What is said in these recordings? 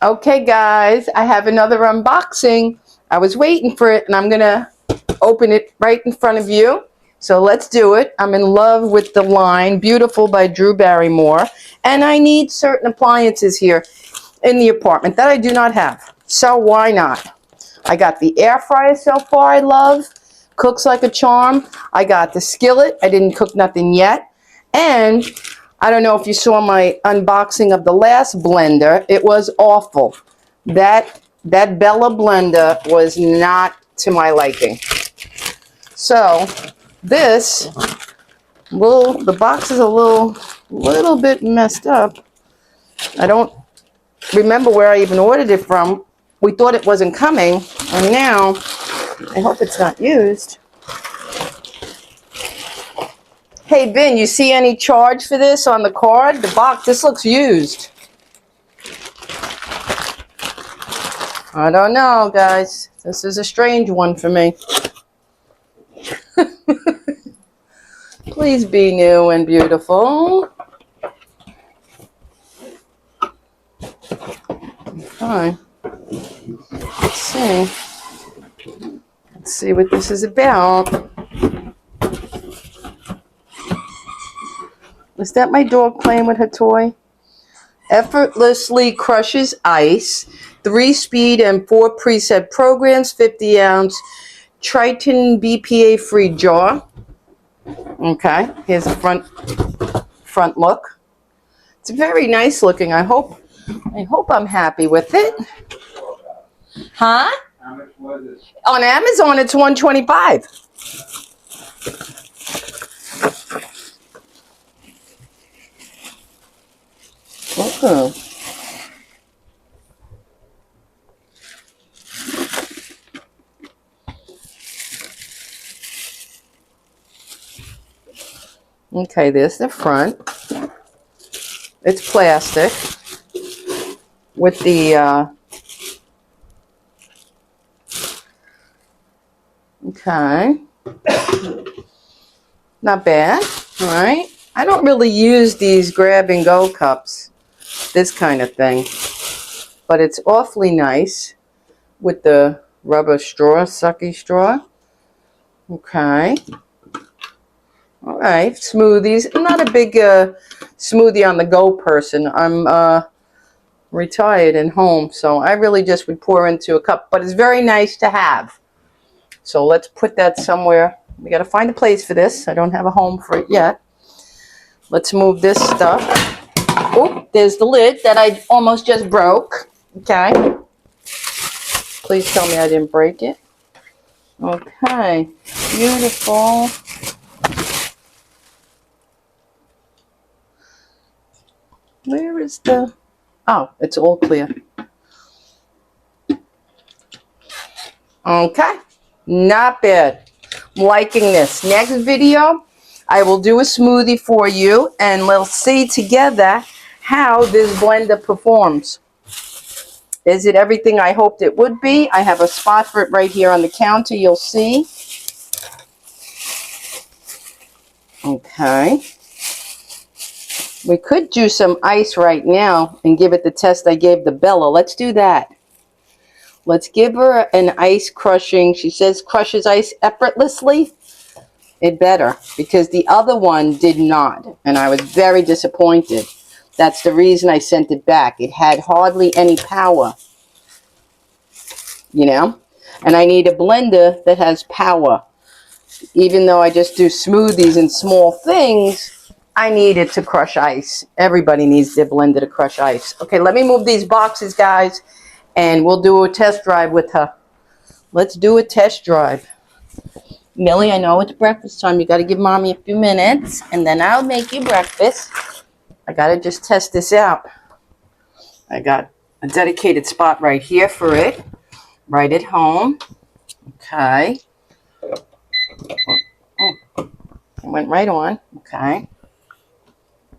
Okay, guys, I have another unboxing. I was waiting for it, and I'm going to open it right in front of you. So let's do it. I'm in love with the line Beautiful by Drew Barrymore, and I need certain appliances here in the apartment that I do not have. So why not? I got the air fryer so far I love. Cooks like a charm. I got the skillet. I didn't cook nothing yet. And I don't know if you saw my unboxing of the last blender. It was awful. That Bella blender was not to my liking. So this the box is a little bit messed up. I don't remember where I even ordered it from. We thought it wasn't coming, and now I hope it's not used. Hey, Vin, you see any charge for this on the card? The box, this looks used. I don't know, guys. This is a strange one for me. Please be new and beautiful. Okay. Let's see what this is about. Is that my dog playing with her toy? Effortlessly crushes ice. 3-speed and 4 preset programs. 50-ounce Triton BPA-free jar. Okay, here's a front look. It's very nice looking. I hope I'm happy with it. Huh? How much was it? On Amazon, it's $125. Okay. Okay, there's the front. It's plastic with the okay. Not bad. All right. I don't really use these grab and go cups, this kind of thing, but it's awfully nice with the rubber straw, sucky straw. Okay. All right. Smoothies. I'm not a big smoothie on the go person. I'm retired and home, so I really just would pour into a cup, but it's very nice to have. So let's put that somewhere. We got to find a place for this. I don't have a home for it yet. Let's move this stuff. Oh, there's the lid that I almost just broke. Okay. Please tell me I didn't break it. Okay. Beautiful. Where is the... Oh, it's all clear. Okay. Not bad. I'm liking this. Next video, I will do a smoothie for you, and we'll see together how this blender performs. Is it everything I hoped it would be? I have a spot for it right here on the counter. You'll see. Okay. We could do some ice right now and give it the test I gave the Bella. Let's do that. Let's give her an ice crushing. She says crushes ice effortlessly. It better, because the other one did not, and I was very disappointed. That's the reason I sent it back. It had hardly any power, you know, and I need a blender that has power. Even though I just do smoothies and small things, I need it to crush ice. Everybody needs their blender to crush ice. Okay, let me move these boxes, guys, and we'll do a test drive with her. Let's do a test drive. Millie, I know it's breakfast time. You got to give Mommy a few minutes, and then I'll make you breakfast. I got to just test this out. I got a dedicated spot right here for it, right at home. Okay. Oh, it went right on. Okay.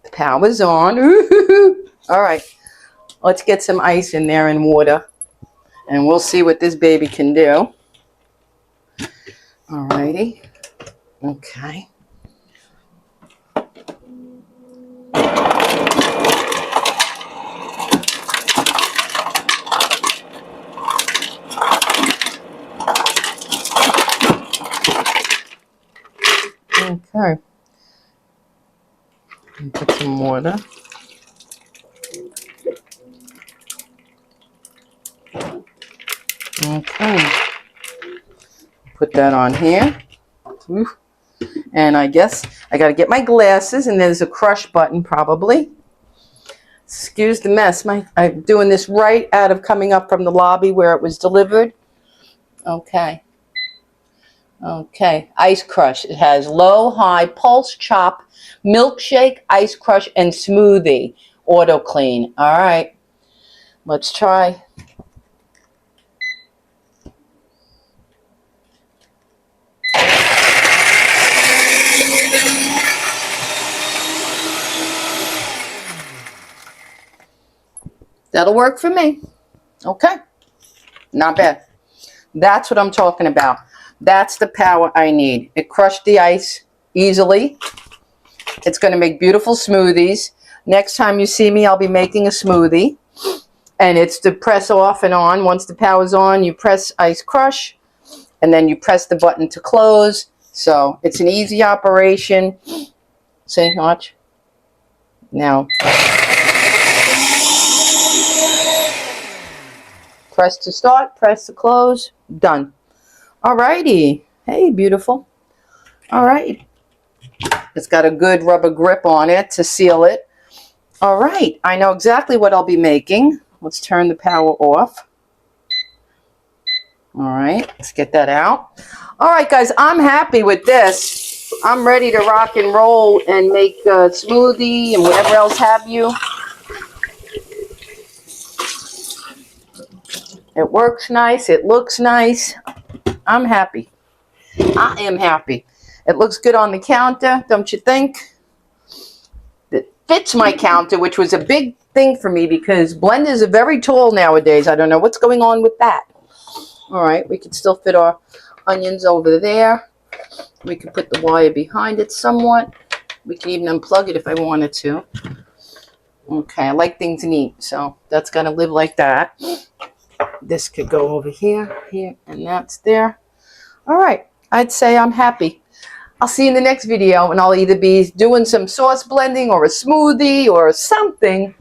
The power's on. All right. Let's get some ice in there and water, and we'll see what this baby can do. All righty. Okay. Okay. Put some water. Okay. Put that on here. Oof. And I guess I got to get my glasses, and there's a crush button probably. Excuse the mess. I'm doing this right out of coming up from the lobby where it was delivered. Okay. Okay. Ice crush. It has low, high, pulse chop, milkshake, ice crush, and smoothie. Auto clean. All right. Let's try. That'll work for me. Okay. Not bad. That's what I'm talking about. That's the power I need. It crushed the ice easily. It's going to make beautiful smoothies. Next time you see me, I'll be making a smoothie. And it's to press off and on. Once the power's on, you press ice crush. And then you press the button to close. So it's an easy operation. See, watch. Now, press to start, press to close. Done. Alrighty. Hey, beautiful. All right. It's got a good rubber grip on it to seal it. All right. I know exactly what I'll be making. Let's turn the power off. All right. Let's get that out. All right, guys. I'm happy with this. I'm ready to rock and roll and make a smoothie and whatever else have you. It works nice. It looks nice. I'm happy. I am happy. It looks good on the counter, don't you think? It fits my counter, which was a big thing for me because blenders are very tall nowadays. I don't know what's going on with that. All right, we can still fit our onions over there. We can put the wire behind it somewhat. We can even unplug it if I wanted to. Okay, I like things neat, so that's got to live like that. This could go over here, here, and that's there. All right, I'd say I'm happy. I'll see you in the next video, and I'll either be doing some sauce blending or a smoothie or something.